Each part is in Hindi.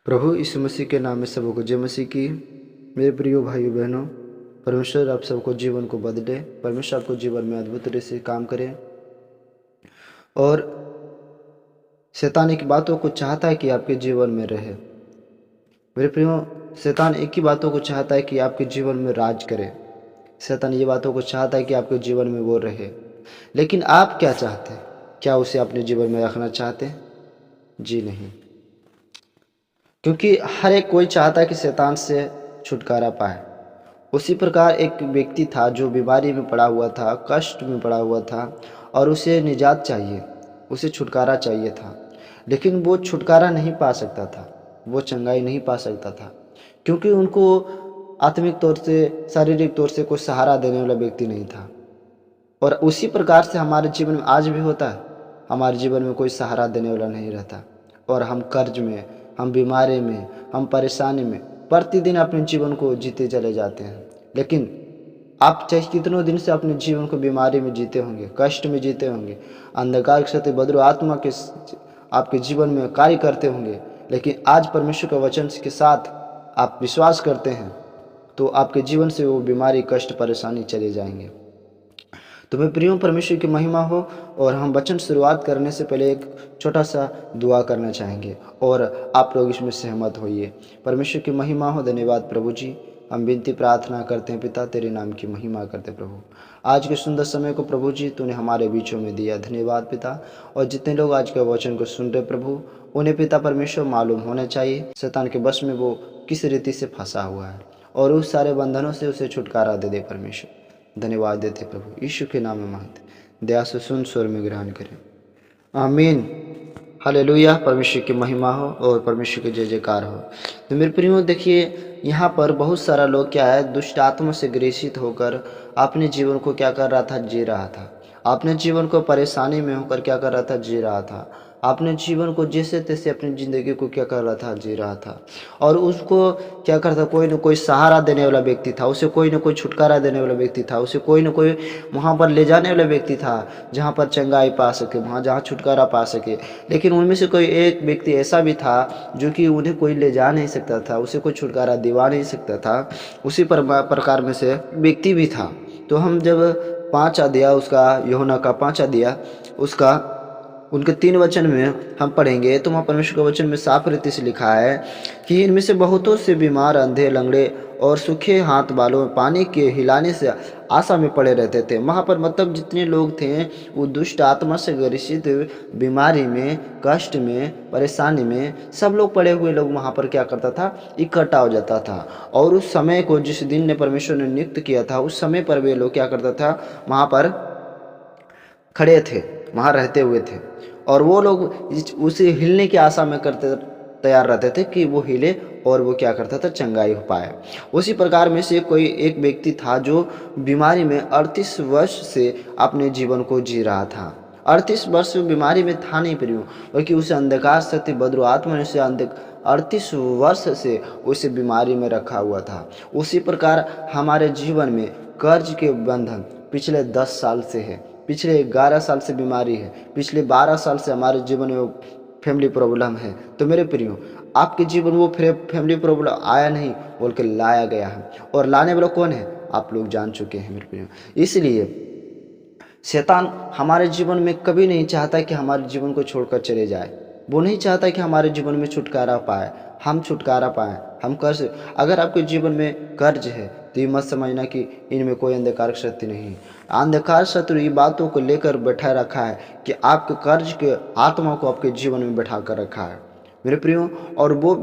प्रभु यीशु मसीह के नाम में सबको जय मसीह की। मेरे प्रिय भाइयों बहनों, परमेश्वर आप सबको जीवन को बदले, परमेश्वर आपको जीवन में अद्भुत तरह से काम करे। और शैतान एक बातों को चाहता है कि आपके जीवन में रहे। मेरे प्रियो, शैतान एक ही बातों को चाहता है कि आपके जीवन में राज करे। शैतान ये बातों को चाहता है कि आपके जीवन में वो रहे। लेकिन आप क्या चाहते हैं? क्या उसे अपने जीवन में रखना चाहते हैं? जी नहीं, क्योंकि हर एक कोई चाहता है कि शैतान से छुटकारा पाए। उसी प्रकार एक व्यक्ति था जो बीमारी में पड़ा हुआ था, कष्ट में पड़ा हुआ था और उसे निजात चाहिए, उसे छुटकारा चाहिए था। लेकिन वो छुटकारा नहीं पा सकता था, वो चंगाई नहीं पा सकता था, क्योंकि उनको आत्मिक तौर से, शारीरिक तौर से कोई सहारा देने वाला व्यक्ति नहीं था। और उसी प्रकार से हमारे जीवन में आज भी होता है। हमारे जीवन में कोई सहारा देने वाला नहीं रहता और हम कर्ज में, हम बीमारी में, हम परेशानी में प्रतिदिन अपने जीवन को जीते चले जाते हैं। लेकिन आप चाहे कितनों दिन से अपने जीवन को बीमारी में जीते होंगे, कष्ट में जीते होंगे, अंधकार के साथ बद्र आत्मा के आपके जीवन में कार्य करते होंगे, लेकिन आज परमेश्वर के वचन के साथ आप विश्वास करते हैं तो आपके जीवन से वो बीमारी, कष्ट, परेशानी चले जाएंगे। तो मैं प्रियो, परमेश्वर की महिमा हो। और हम वचन शुरुआत करने से पहले एक छोटा सा दुआ करना चाहेंगे और आप लोग इसमें सहमत होइए। परमेश्वर की महिमा हो। धन्यवाद प्रभु जी, हम विनती प्रार्थना करते हैं पिता, तेरे नाम की महिमा करते प्रभु। आज के सुंदर समय को प्रभु जी तूने हमारे बीचों में दिया, धन्यवाद पिता। और जितने लोग आज के वचन को सुन रहे प्रभु, उन्हें पिता परमेश्वर मालूम होना चाहिए शैतान के बस में वो किस रीति से फंसा हुआ है और उस सारे बंधनों से उसे छुटकारा दे दे परमेश्वर। धन्यवाद देते प्रभु, यीशु के नाम में महत दया से सुन स्वर में ग्रहण करें, आमीन। हालेलुया। परमेश्वर की महिमा हो और परमेश्वर की जय जयकार हो। तो मेरे प्रियो देखिए, यहाँ पर बहुत सारा लोग क्या है, दुष्ट आत्मा से ग्रसित होकर अपने जीवन को क्या कर रहा था, जी रहा था। अपने जीवन को परेशानी में होकर क्या कर रहा था, जी रहा था। अपने जीवन को जैसे तैसे अपनी ज़िंदगी को क्या कर रहा था, जी रहा था। और उसको क्या करता, कोई न कोई सहारा देने वाला व्यक्ति था, उसे कोई न कोई छुटकारा देने वाला व्यक्ति था, उसे कोई न कोई वहाँ पर ले जाने वाला व्यक्ति था जहाँ पर चंगाई पा सके, वहाँ जहाँ छुटकारा पा सके। लेकिन उनमें से कोई एक व्यक्ति ऐसा भी था जो कि उन्हें कोई ले जा नहीं सकता था, उसे कोई छुटकारा दिवा नहीं सकता था। उसी प्रकार में से व्यक्ति भी था। तो हम जब 5 अध्याय उसका, यूहन्ना का 5 अध्याय उसका उनके 3 वचन में हम पढ़ेंगे तो वहाँ परमेश्वर के वचन में साफ रीति से लिखा है कि इनमें से बहुतों से बीमार, अंधे, लंगड़े और सूखे हाथ बालों में पानी के हिलाने से आशा में पड़े रहते थे। वहाँ पर मतलब जितने लोग थे वो दुष्ट आत्मा से ग्रसित, बीमारी में, कष्ट में, परेशानी में, सब लोग पड़े हुए लोग वहाँ पर क्या करता था, इकट्ठा हो जाता था। और उस समय को जिस दिन ने परमेश्वर ने नियुक्त किया था, उस समय पर वे लोग क्या करता था, वहाँ पर खड़े थे, वहाँ रहते हुए थे। और वो लोग उसे हिलने की आशा में करते तैयार रहते थे कि वो हिले और वो क्या करता था, चंगाई हो पाए। उसी प्रकार में से कोई एक व्यक्ति था जो बीमारी में 38 वर्ष से अपने जीवन को जी रहा था। 38 वर्ष बीमारी में था नहीं प्रियो, बल्कि उसे अंधकार शक्ति बद्र आत्मा ने उसे 38 वर्ष से उसे बीमारी में रखा हुआ था। उसी प्रकार हमारे जीवन में कर्ज के बंधन पिछले 10 साल से है, पिछले 11 साल से बीमारी है, पिछले 12 साल से हमारे जीवन में फैमिली प्रॉब्लम है। तो मेरे प्रियो, आपके जीवन वो फैमिली प्रॉब्लम आया नहीं बोल के लाया गया है, और लाने वाला कौन है आप लोग जान चुके हैं मेरे प्रियो। इसलिए शैतान हमारे जीवन में कभी नहीं चाहता कि हमारे जीवन को छोड़कर चले जाए। वो नहीं चाहता कि हमारे जीवन में छुटकारा पाए, हम छुटकारा पाएँ, हम कर्ज। अगर आपके जीवन में कर्ज है तो ये मत समझना कि इनमें कोई अंधकार शक्ति नहीं। अंधकार शत्रु ये बातों को लेकर बैठा रखा है कि आपके कर्ज के आत्मा को आपके जीवन में बैठा कर रखा है मेरे प्रियो। और वो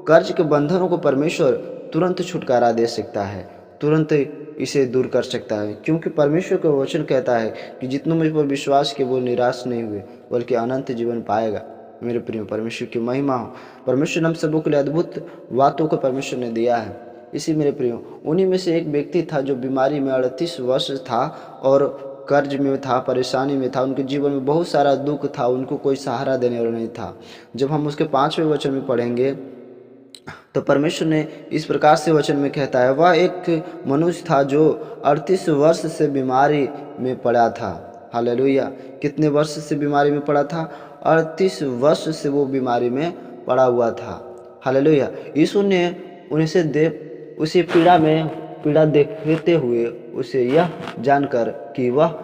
कर्ज के बंधनों को परमेश्वर तुरंत छुटकारा दे सकता है, तुरंत इसे दूर कर सकता है, क्योंकि परमेश्वर का वचन कहता है कि जितनों मुझ पर विश्वास के वो निराश नहीं हुए बल्कि अनंत जीवन पाएगा। मेरे प्रियो, परमेश्वर की महिमा हो। परमेश्वर ने हम सबों के लिए अद्भुत बातों को परमेश्वर ने दिया है। इसी मेरे प्रियो, उन्हीं में से एक व्यक्ति था जो बीमारी में 38 वर्ष था और कर्ज में था, परेशानी में था, उनके जीवन में बहुत सारा दुख था, उनको कोई सहारा देने वाला नहीं था। जब हम उसके 5वें वचन में पढ़ेंगे तो परमेश्वर ने इस प्रकार से वचन में कहता है, वह एक मनुष्य था जो 38 वर्ष से बीमारी में पड़ा था। हालेलुया। कितने वर्ष से बीमारी में पड़ा था? 38 वर्ष से वो बीमारी में पड़ा हुआ था। हालेलुया। यीशु ने उनसे उसी पीड़ा देखते हुए उसे यह जानकर कि वह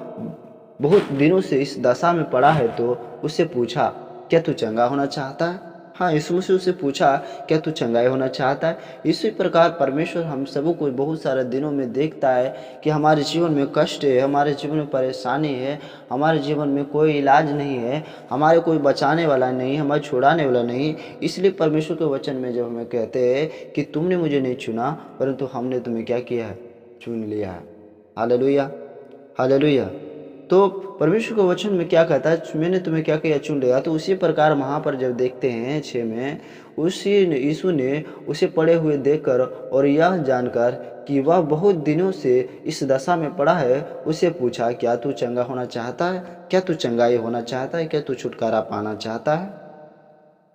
बहुत दिनों से इस दशा में पड़ा है, तो उससे पूछा, क्या तू चंगा होना चाहता है? हाँ, यीशु मसीह उससे पूछा, क्या तू चंगाई होना चाहता है? इसी प्रकार परमेश्वर हम सबों को बहुत सारे दिनों में देखता है कि हमारे जीवन में कष्ट है, हमारे जीवन में परेशानी है, हमारे जीवन में कोई इलाज नहीं है, हमारे कोई बचाने वाला नहीं, हमारे छुड़ाने वाला नहीं। इसलिए परमेश्वर के वचन में जब हमें कहते हैं कि तुमने मुझे नहीं चुना, परंतु हमने तुम्हें क्या किया है? चुन लिया है। Hallelujah, hallelujah. तो परमेश्वर के वचन में क्या कहता है? मैंने तुम्हें क्या किया? चुन लिया। तो उसी प्रकार वहाँ पर जब देखते हैं 6 में, उसी यीशु ने उसे पड़े हुए देखकर और यह जानकर कि वह बहुत दिनों से इस दशा में पड़ा है, उससे पूछा, क्या तू चंगा होना चाहता है? क्या तू चंगाई होना चाहता है? क्या तू छुटकारा पाना चाहता है?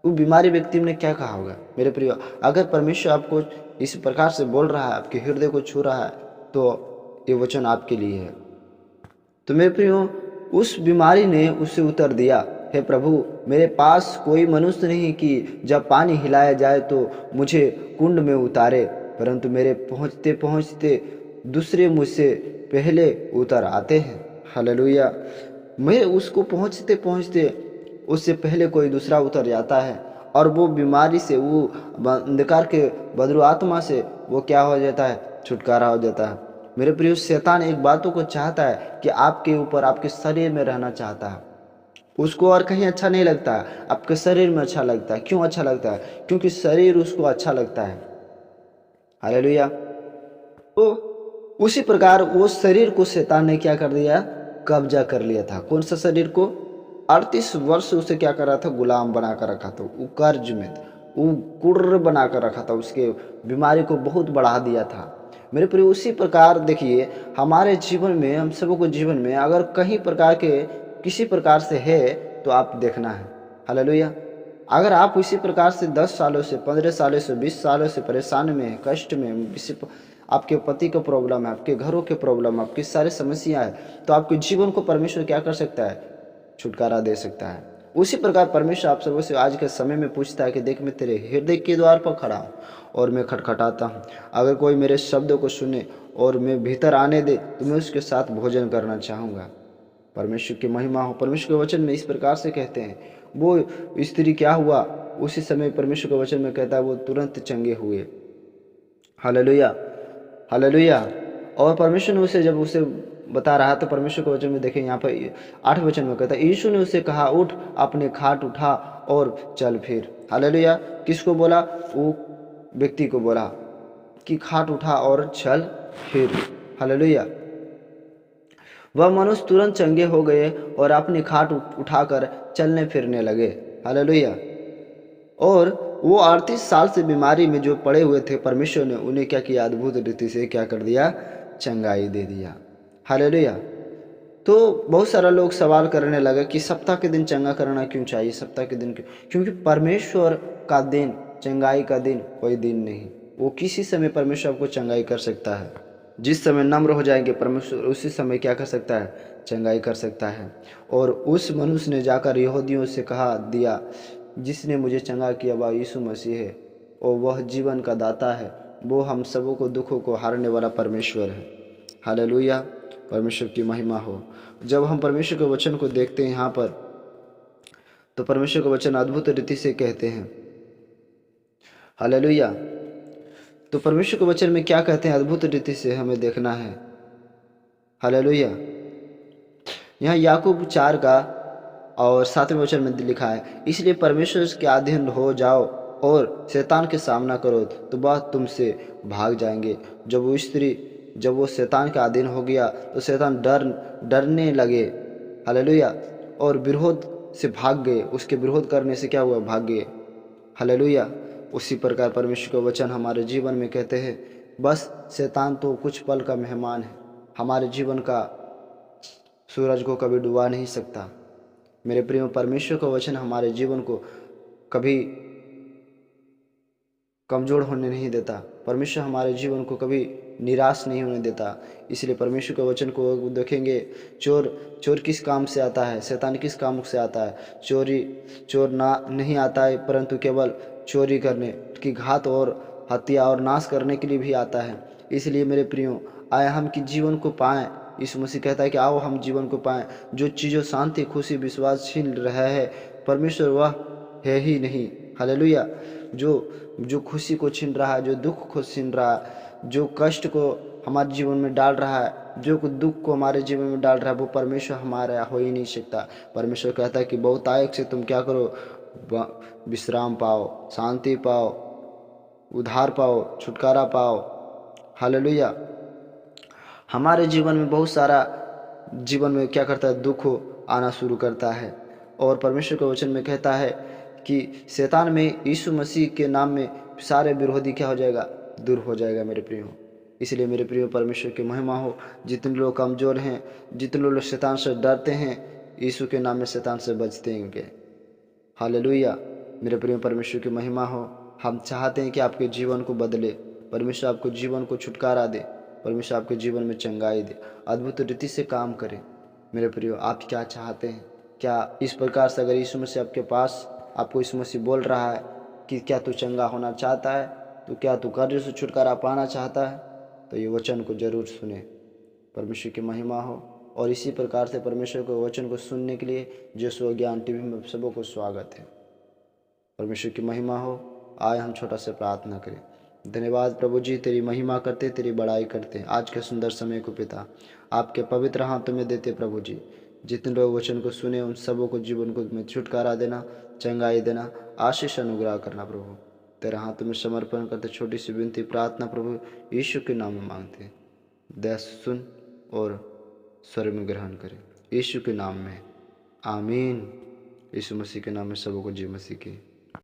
वो बीमारी व्यक्ति ने क्या कहा होगा? मेरे प्रिय, अगर परमेश्वर आपको इस प्रकार से बोल रहा है, आपके हृदय को छू रहा है, तो ये वचन आपके लिए है। तो मेरे प्रियो, उस बीमारी ने उससे उत्तर दिया, हे प्रभु, मेरे पास कोई मनुष्य नहीं कि जब पानी हिलाया जाए तो मुझे कुंड में उतारे, परंतु मेरे पहुँचते पहुँचते दूसरे मुझसे पहले उतर आते हैं। हालेलुया। मैं उसको पहुँचते पहुँचते उससे पहले कोई दूसरा उतर जाता है, और वो बीमारी से, वो अंधकार के बदरू आत्मा से वो क्या हो जाता है? छुटकारा हो जाता है। मेरे प्रिय, शैतान एक बातों को चाहता है कि आपके ऊपर, आपके शरीर में रहना चाहता है। उसको और कहीं अच्छा नहीं लगता है, आपके शरीर में अच्छा लगता है। क्यों अच्छा लगता है? क्योंकि शरीर उसको अच्छा लगता है। हालेलुया। तो उसी प्रकार वो शरीर को शैतान ने क्या कर दिया? कब्जा कर लिया था। कौन सा शरीर को? 38 वर्ष उसे क्या कर रहा था? गुलाम बना कर रखा था। वो कर्ज में, वो कुर्र बना कर रखा था, उसके बीमारी को बहुत बढ़ा दिया था। मेरे प्रिय, उसी प्रकार देखिए, हमारे जीवन में, हम सबों को जीवन में अगर कहीं प्रकार के किसी प्रकार से है, तो आप देखना है। हालेलुया। अगर आप इसी प्रकार से 10 सालों से, 15 सालों से, 20 सालों से परेशान में है, कष्ट में, आपके पति का प्रॉब्लम है, आपके घरों के प्रॉब्लम, आपकी सारी समस्या है, तो आपके जीवन को परमेश्वर क्या कर सकता है? छुटकारा दे सकता है। उसी प्रकार परमेश्वर आप सबों से आज के समय में पूछता है कि देख, मैं तेरे हृदय के द्वार पर खड़ा हूँ और मैं खटखटाता हूँ। अगर कोई मेरे शब्दों को सुने और मैं भीतर आने दे, तो मैं उसके साथ भोजन करना चाहूँगा। परमेश्वर की महिमा हो। परमेश्वर के वचन में इस प्रकार से कहते हैं, वो स्त्री क्या हुआ? उसी समय परमेश्वर के वचन में कहता है वो तुरंत चंगे हुए। Hallelujah, hallelujah. और परमेश्वर ने उसे, जब उसे बता रहा, तो परमेश्वर के वचन में देखें, यहाँ पर 8 वचन में कहता है, यीशु ने उसे कहा, उठ, अपने खाट उठा और चल फिर। हालेलुया। किसको बोला? वो व्यक्ति को बोला कि खाट उठा और चल फिर। हालेलुया। वह मनुष्य तुरंत चंगे हो गए और अपनी खाट उठाकर चलने फिरने लगे। हालेलुया। और वो 38 साल से बीमारी में जो पड़े हुए थे, परमेश्वर ने उन्हें क्या किया? अद्भुत रीति से क्या कर दिया? चंगाई दे दिया। हालेलुया। तो बहुत सारा लोग सवाल करने लगा कि सप्ताह के दिन चंगा करना क्यों चाहिए? सप्ताह के दिन क्यों? क्योंकि परमेश्वर का दिन, चंगाई का दिन कोई दिन नहीं। वो किसी समय परमेश्वर आपको चंगाई कर सकता है। जिस समय नम्र हो जाएंगे, परमेश्वर उसी समय क्या कर सकता है? चंगाई कर सकता है। और उस मनुष्य ने जाकर यहूदियों से कहा दिया, जिसने मुझे चंगा किया वह यीशु मसीह है, और वह जीवन का दाता है, वो हम सबों को दुखों को हारने वाला परमेश्वर है। हालेलुया। परमेश्वर की महिमा हो। जब हम परमेश्वर के वचन को देखते हैं यहाँ पर, तो परमेश्वर का वचन अद्भुत रीति से कहते हैं। हालेलुया। तो परमेश्वर के वचन में क्या कहते हैं? अद्भुत रीति से हमें देखना है। हालेलुया। यहाँ याकूब 4 का और 7वें वचन में लिखा है, इसलिए परमेश्वर के अधीन हो जाओ और शैतान के सामना करो, तो वह तुमसे भाग जाएंगे। जब वो शैतान के अधीन हो गया, तो शैतान डरने लगे। हालेलुया। और विरोध से भाग गए। उसके विरोध करने से क्या हुआ? भाग गए। हालेलुया। उसी प्रकार परमेश्वर का वचन हमारे जीवन में कहते हैं, बस शैतान तो कुछ पल का मेहमान है, हमारे जीवन का सूरज को कभी डुबा नहीं सकता। मेरे प्रियो, परमेश्वर का वचन हमारे जीवन को कभी कमज़ोर होने नहीं देता। परमेश्वर हमारे जीवन को कभी निराश नहीं होने देता। इसलिए परमेश्वर के वचन को देखेंगे, चोर किस काम से आता है? शैतान किस काम से आता है? चोर ना नहीं आता है, परंतु केवल चोरी करने की, घात और हत्या और नाश करने के लिए भी आता है। इसलिए मेरे प्रियो, आए हम कि जीवन को पाएं। यीशु मसीह कहता है कि आओ हम जीवन को पाएं। जो चीज़ों शांति, खुशी, विश्वास छीन रहा है परमेश्वर, वह है ही नहीं। हालेलुया। जो खुशी को छीन रहा है, जो दुख को छीन रहा है, जो कष्ट को हमारे जीवन में डाल रहा है, जो दुख को हमारे जीवन में डाल रहा है, वो परमेश्वर हमारा हो ही नहीं सकता। परमेश्वर कहता है कि बहुतायत से तुम क्या करो, विश्राम पाओ, शांति पाओ, उद्धार पाओ, छुटकारा पाओ। हालेलुया। हमारे जीवन में बहुत सारा जीवन में क्या करता है, दुख आना शुरू करता है। और परमेश्वर के वचन में कहता है कि शैतान में यीशु मसीह के नाम में सारे विरोधी क्या हो जाएगा, दूर हो जाएगा मेरे प्रियो। इसलिए मेरे प्रियो, परमेश्वर की महिमा हो। जितने लोग कमज़ोर हैं, जितने लोग शैतान से डरते हैं, यीशु के नाम में शैतान से बचते हैं। हालेलुया। मेरे प्रियो, परमेश्वर की महिमा हो। हम चाहते हैं कि आपके जीवन को बदले, परमेश्वर आपको जीवन को छुटकारा दे, परमेश्वर आपके जीवन में चंगाई दे, अद्भुत रीति से काम करे। मेरे प्रियो, आप क्या चाहते हैं? क्या इस प्रकार से अगर यीशु मसीह आपके पास, आपको यीशु मसीह बोल रहा है कि क्या तू चंगा होना चाहता है, तो क्या तू कर्ज से छुटकारा पाना चाहता है, तो ये वचन को जरूर सुने। परमेश्वर की महिमा हो। और इसी प्रकार से परमेश्वर के वचन को सुनने के लिए जो ज्ञान टीवी में सबों को स्वागत है। परमेश्वर की महिमा हो। आए हम छोटा सा प्रार्थना करें। धन्यवाद प्रभु जी, तेरी महिमा करते, तेरी बड़ाई करते। आज के सुंदर समय को पिता आपके पवित्र हाथों में देते प्रभु जी। जितने लोग वचन को सुने उन सबों को जीवन को में छुटकारा देना, चंगाई देना, आशीष अनुग्रह करना प्रभु। तेरे हाथों में समर्पण करते छोटी सी विनती प्रार्थना प्रभु यीशु के नाम में मांगते। दया सुन और स्वर्ग में ग्रहण करें, यीशु के नाम में आमीन। यीशु मसीह के नाम में सबों को जय मसीह की।